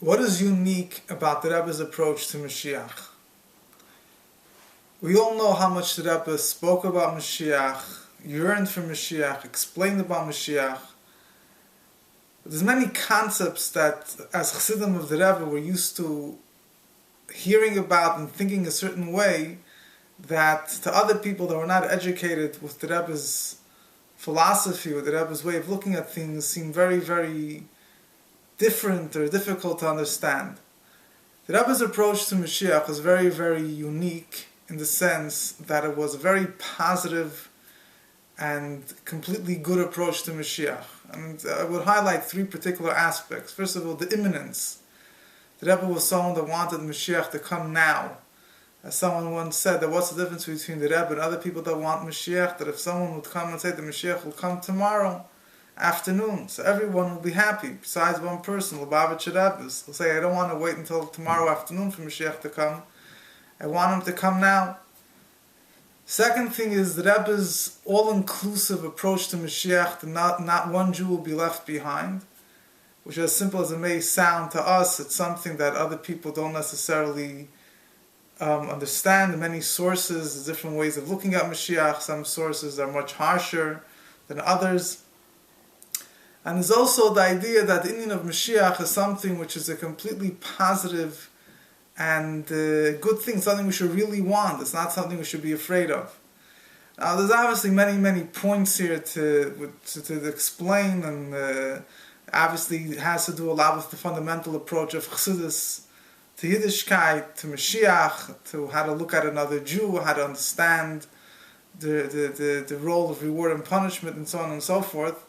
What is unique about the Rebbe's approach to Moshiach? We all know how much the Rebbe spoke about Moshiach, yearned for Moshiach, explained about Moshiach. But there's many concepts that, as Chassidim of the Rebbe, we're used to hearing about and thinking a certain way, that to other people that were not educated with the Rebbe's philosophy or the Rebbe's way of looking at things seem very, very different or difficult to understand. The Rebbe's approach to Moshiach was very, very unique in the sense that it was a very positive and completely good approach to Moshiach. And I would highlight three particular aspects. First of all, the imminence. The Rebbe was someone that wanted Moshiach to come now. As someone once said, that what's the difference between the Rebbe and other people that want Moshiach? That if someone would come and say the Moshiach will come tomorrow afternoon, so everyone will be happy, besides one person, Lubavitch Rebbe's. He'll say, I don't want to wait until tomorrow afternoon for Moshiach to come. I want him to come now. Second thing is the Rebbe's all-inclusive approach to Moshiach, that not one Jew will be left behind, which, as simple as it may sound to us, it's something that other people don't necessarily understand. Many sources, there's different ways of looking at Moshiach. Some sources are much harsher than others. And there's also the idea that the Indian of Moshiach is something which is a completely positive and good thing, something we should really want. It's not something we should be afraid of. Now, there's obviously many, many points here to explain, and obviously it has to do a lot with the fundamental approach of Chassidus to Yiddishkeit, to Moshiach, to how to look at another Jew, how to understand the role of reward and punishment, and so on and so forth.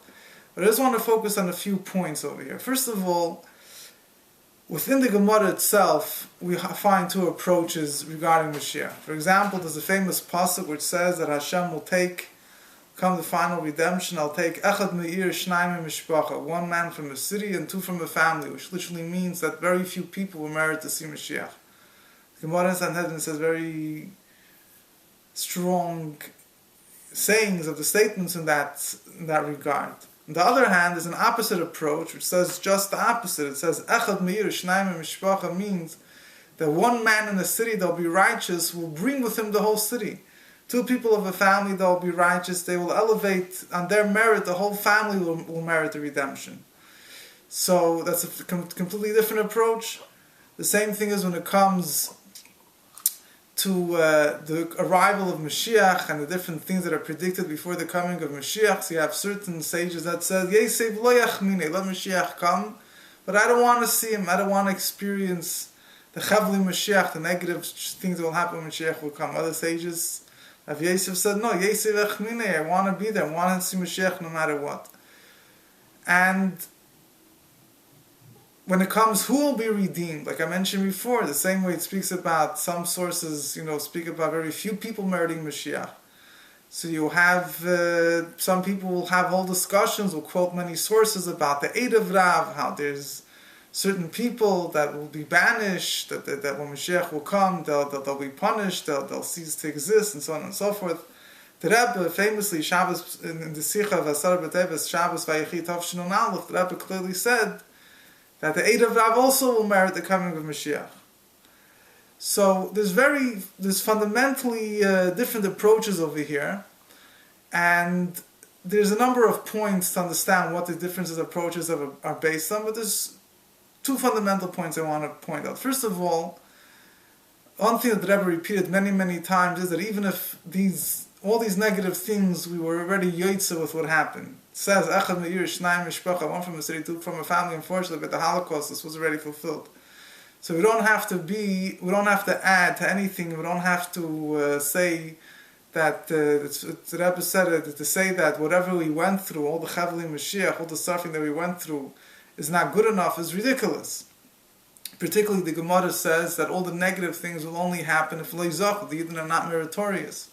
But I just want to focus on a few points over here. First of all, within the Gemara itself, we find two approaches regarding Mashiach. For example, there's a famous pasuk which says that Hashem will come the final redemption, I'll take Echad Me'ir Shnaim Mishpacha, one man from a city and two from a family, which literally means that very few people will merit to see Mashiach. The Gemara in Sanhedrin says very strong sayings of the statements in that regard. On the other hand, there's an opposite approach which says just the opposite. It says Echad Me'ir Shnaim Mishpacha means that one man in a city that will be righteous will bring with him the whole city. Two people of a family that will be righteous, they will elevate on their merit, the whole family will merit the redemption. So that's a completely different approach. The same thing is when it comes to the arrival of Moshiach and the different things that are predicted before the coming of Moshiach. So you have certain sages that said, Yesev lo yachmine, let Moshiach come, but I don't want to see him, I don't want to experience the chavli Moshiach, the negative things that will happen when Moshiach will come. Other sages have Yosef said, no, Yesev echmine, I want to be there, I want to see Moshiach no matter what. And when it comes, who will be redeemed? Like I mentioned before, the same way it speaks about, some sources, speak about very few people meriting Mashiach. So you have, some people will have whole discussions, will quote many sources about the Eid of Rav, how there's certain people that will be banished, that when Mashiach will come, they'll be punished, they'll cease to exist, and so on and so forth. The Rebbe, famously, Shabbos, in the Sicha of Asar B'Teves, Shabbos Vayechi Tavshin Aleph, the Rebbe clearly said that the Eid of Rav also will merit the coming of Mashiach. So there's fundamentally different approaches over here, and there's a number of points to understand what the differences of approaches are based on, but there's two fundamental points I want to point out. First of all, one thing that the Rebbe repeated many, many times is that even if all these negative things we were already yoytze with what happened. It says, Echad Me'ir Shnaim Mishpacha, one from a city, two from a family. Unfortunately, but the Holocaust, this was already fulfilled. So we don't have to add to anything, we don't have to say that, the Rebbe said it, to say that whatever we went through, all the Chavli Mashiach, all the suffering that we went through, is not good enough, is ridiculous. Particularly the Gemara says that all the negative things will only happen if Lo Yizach, the Yidden are not meritorious.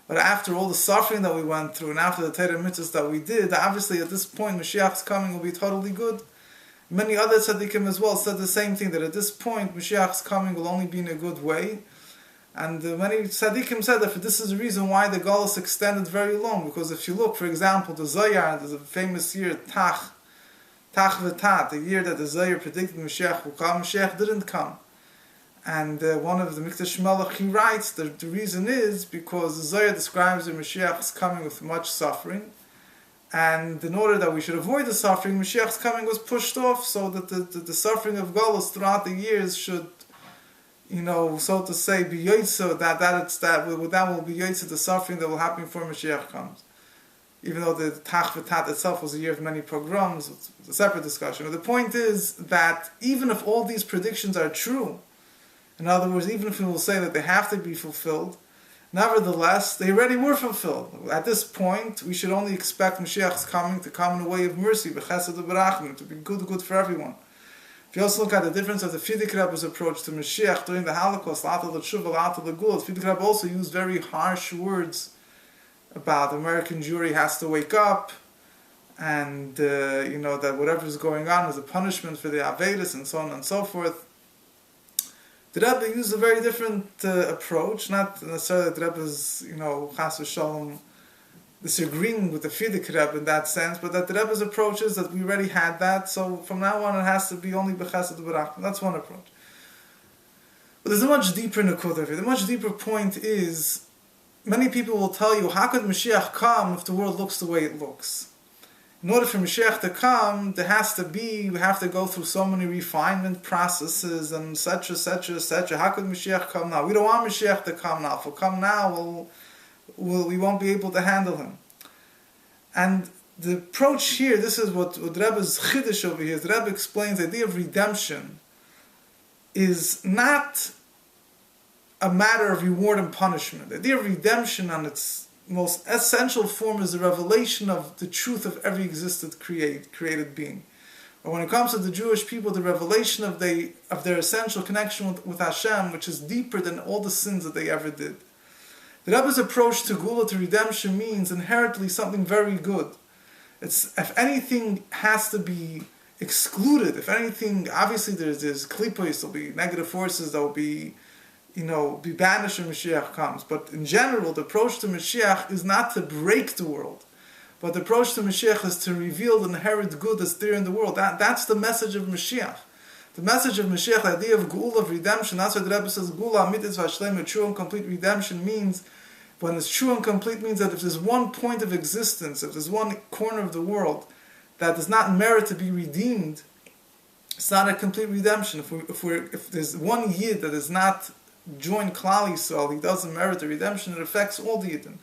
But after all the suffering that we went through, and after the Torah mitzvahs that we did, obviously at this point, Mashiach's coming will be totally good. Many other tzaddikim as well said the same thing, that at this point, Mashiach's coming will only be in a good way. And many tzaddikim said that this is the reason why the Galus extended very long, because if you look, for example, the Zohar, there's a famous year, Tach, Tach v'tat, the year that the Zohar predicted Moshiach will come, Moshiach didn't come. And one of the Mikdash Melech, he writes, the reason is because the Zohar describes the Moshiach's coming with much suffering, and in order that we should avoid the suffering, Moshiach's coming was pushed off so that the suffering of Golus throughout the years should, so to say, be yotzah, that will be yotzah the suffering that will happen before Mashiach comes. Even though the Tach V'Tat itself was a year of many pogroms, it's a separate discussion. But the point is that even if all these predictions are true, in other words, even if we will say that they have to be fulfilled, nevertheless, they already were fulfilled. At this point, we should only expect Mashiach's coming to come in a way of mercy, b'chesed u'berachim, to be good for everyone. If you also look at the difference of the Frierdiker Rebbe's approach to Mashiach during the Holocaust, L'ata l'tshuva, L'ata l'gula, the Frierdiker Rebbe also used very harsh words about the American Jewry has to wake up, and that whatever is going on is a punishment for the Avedas, and so on and so forth. The Rebbe used a very different approach, not necessarily that the Rebbe is, chas v'shalom, disagreeing with the Frierdiker Rebbe in that sense, but that the Rebbe's approach is that we already had that, so from now on it has to be only b'chesed u'berachim. That's one approach. But there's a much deeper nekudah here. The much deeper point is, many people will tell you, how could Mashiach come if the world looks the way it looks? In order for Mashiach to come, we have to go through so many refinement processes and etc., etc., etc. How could Mashiach come now? We don't want Mashiach to come now. If he'll come now, we won't be able to handle him. And the approach here, this is what Rebbe's chiddush over here, the Rebbe explains the idea of redemption is not a matter of reward and punishment. The idea of redemption on its most essential form is the revelation of the truth of every existed created being. But when it comes to the Jewish people, the revelation of their essential connection with Hashem, which is deeper than all the sins that they ever did. The Rebbe's approach to Gula, to redemption, means inherently something very good. If anything has to be excluded, if anything, obviously there's klipos, there'll be negative forces that will be banished when Mashiach comes. But in general, the approach to Mashiach is not to break the world, but the approach to Mashiach is to reveal the inherent good that's there in the world. That's the message of Mashiach. The message of Mashiach, the idea of Geula, of redemption, that's why the Rebbe says, Geula, amitis v'ashlema, true and complete redemption means, when it's true and complete, means that if there's one point of existence, if there's one corner of the world that does not merit to be redeemed, it's not a complete redemption. If there's one Yid that is not joined Klal Yisrael, he doesn't merit the redemption, it affects all the Yidden.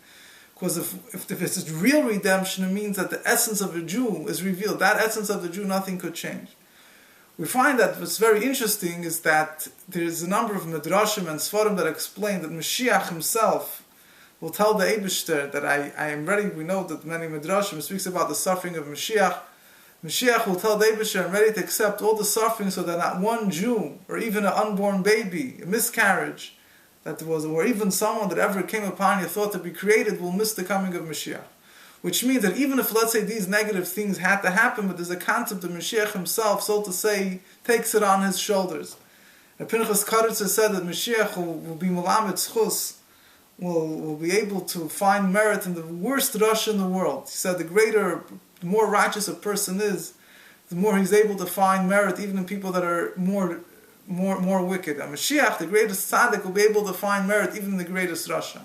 Because if it's real redemption, it means that the essence of a Jew is revealed. That essence of the Jew, nothing could change. We find that what's very interesting is that there's a number of Midrashim and Sfarim that explain that Moshiach himself will tell the Eibishter that I am ready. We know that many Midrashim speaks about the suffering of Moshiach. Moshiach will tell the Eibishter, I'm ready to accept all the suffering so that not one Jew, or even an unborn baby, a miscarriage, or even someone that ever came upon you thought to be created, will miss the coming of Mashiach. Which means that even if, let's say, these negative things had to happen, but there's a concept of Mashiach himself, so to say, takes it on his shoulders. And Pinchas Karitzer said that Mashiach will be Melamed Zchus, will be able to find merit in the worst Rasha in the world. He said the more righteous a person is, the more he's able to find merit even in people that are more wicked. And Mashiach, the greatest tzaddik, will be able to find merit even in the greatest Rasha.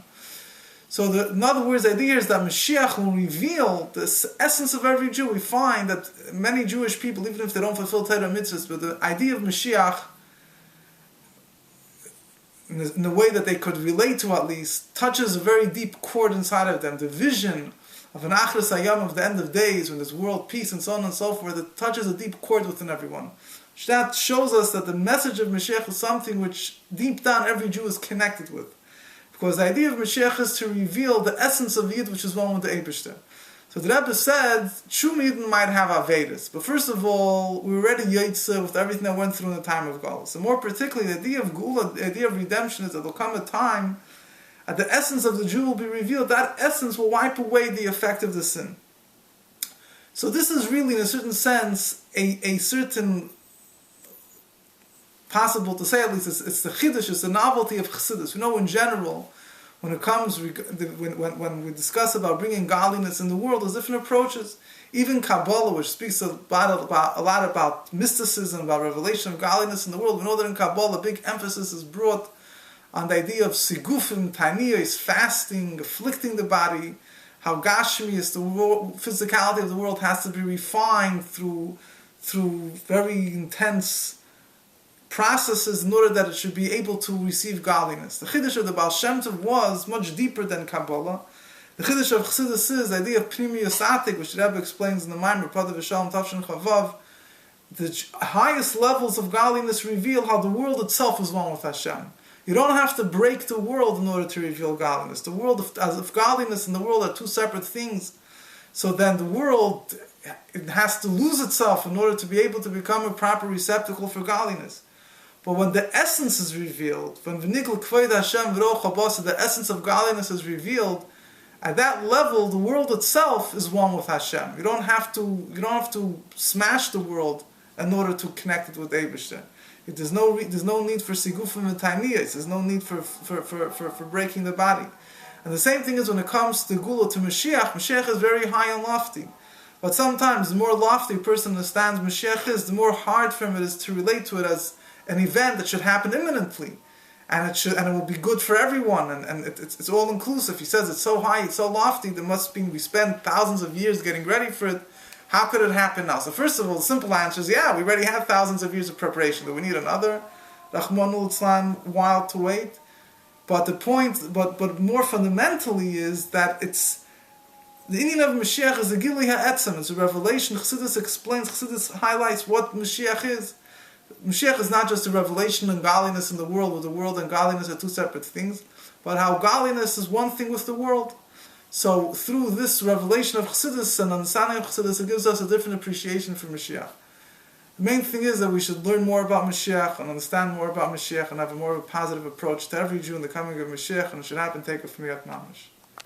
So in other words, the idea is that Mashiach will reveal the essence of every Jew. We find that many Jewish people, even if they don't fulfill Torah mitzvahs, but the idea of Mashiach, in the way that they could relate to at least, touches a very deep chord inside of them. The vision of an Achris Hayam, of the end of days, when there's world peace and so on and so forth, it touches a deep chord within everyone. That shows us that the message of Mashiach is something which deep down every Jew is connected with. Because the idea of Mashiach is to reveal the essence of Yid, which is one with the Eibishter. So the Rebbe said, true Yidden might have Avedas, but first of all, we already Yitzah with everything that went through in the time of Galus. And more particularly, the idea of Gula, the idea of redemption is that there will come a time, at the essence of the Jew will be revealed, that essence will wipe away the effect of the sin. So this is really, in a certain sense, a certain, possible to say at least, it's the chiddush, it's the novelty of Chassidus. We know in general, when it comes, when we discuss about bringing godliness in the world, there's different approaches. Even Kabbalah, which speaks a lot about mysticism, about revelation of godliness in the world, we know that in Kabbalah, a big emphasis is brought on the idea of sigufim, taniyos, fasting, afflicting the body, how Gashmi is the physicality of the world has to be refined through very intense processes in order that it should be able to receive godliness. The Chiddush of the Baal Shem Tov was much deeper than Kabbalah. The Chiddush of Chassidus is the idea of Pnimiyus Atik, which Rebbe explains in the Maimer, Padav V'Shalom Tavshin Chavav. The highest levels of godliness reveal how the world itself is one with Hashem. You don't have to break the world in order to reveal godliness. The world, as if godliness and the world are two separate things, so then the world, it has to lose itself in order to be able to become a proper receptacle for godliness. But when the essence is revealed, when v'nikl k'void Hashem v'roch habasa, the essence of godliness is revealed, at that level, the world itself is one with Hashem. You don't have to smash the world in order to connect it with Eibishter. There's no need for sigufim and tainiyos. There's no need for breaking the body. And the same thing is when it comes to Gula, to Moshiach. Moshiach is very high and lofty. But sometimes the more lofty a person understands Moshiach is, the more hard for him it is to relate to it as an event that should happen imminently. And it will be good for everyone, and it's all inclusive. He says it's so high, it's so lofty, we spend thousands of years getting ready for it. How could it happen now? So first of all, the simple answer is, yeah, we already have thousands of years of preparation. Do we need another Rahmanul Islam while to wait? But the point, but more fundamentally is that it's, the Indian of Mashiach is a Gili Ha'etzem, it's a revelation. Chassidus explains, Chassidus highlights what Mashiach is. Moshiach is not just a revelation and godliness in the world, where the world and godliness are two separate things, but how godliness is one thing with the world. So through this revelation of Chassidus and understanding of Chassidus, it gives us a different appreciation for Moshiach. The main thing is that we should learn more about Moshiach and understand more about Moshiach and have a more of a positive approach to every Jew in the coming of Moshiach, and it should happen take it from Yat Mamash.